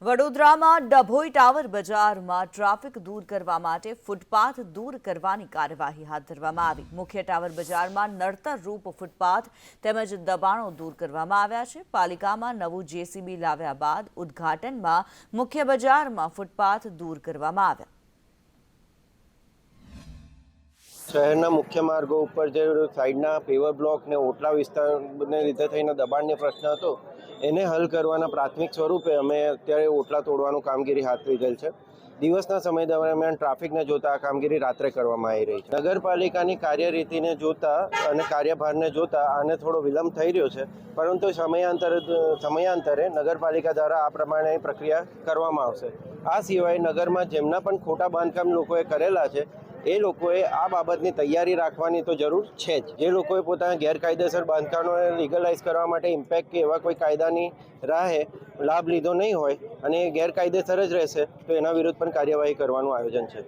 વડોદરામાં ડભોઈ ટાવર બજારમાં ટ્રાફિક દૂર કરવા માટે ફૂટપાથ દૂર કરવાની કાર્યવાહી હાથ ધરવામાં આવી। મુખ્ય ટાવર બજારમાં નડતર રૂપ ફૂટપાથ તેમજ દબાણો દૂર કરવામાં આવ્યા છે। પાલિકામાં નવું જેસીબી લાવ્યા બાદ ઉદ્ઘાટનમાં મુખ્ય બજારમાં ફૂટપાથ દૂર કરવામાં આવ્યા। શહેરના મુખ્ય માર્ગો ઉપર જે સાઈડના પેવર બ્લોક ને ઓટલા વિસ્તારને લીધે થઈને દબાણનો પ્રશ્ન હતો એને હલ કરવાના પ્રાથમિક સ્વરૂપે અમે અત્યારે ઓટલા તોડવાનું કામગીરી હાથ ધરેલ છે। દિવસના સમય દરમિયાન ટ્રાફિકને જોતા આ કામગીરી રાત્રે કરવામાં આવી રહી છે। નગરપાલિકાની કાર્યરીતિને જોતા અને કાર્યભારને જોતા આને થોડો વિલંબ થઈ રહ્યો છે, પરંતુ સમયાંતરે નગરપાલિકા દ્વારા આ પ્રમાણે પ્રક્રિયા કરવામાં આવશે। આ સિવાય નગરમાં જેમના પણ ખોટા બાંધકામ લોકોએ કરેલા છે એ લોકોએ આ બાબતની તૈયારી રાખવાની તો જરૂર છે જ। જે લોકોએ પોતાના ગેરકાયદેસર બાંધકામોને લીગલાઇઝ કરવા માટે ઇમ્પેક્ટ કે એવા કોઈ કાયદાની રાહે લાભ લીધો નહીં હોય અને એ ગેરકાયદેસર જ રહેશે તો એના વિરુદ્ધ પણ કાર્યવાહી કરવાનું આયોજન છે।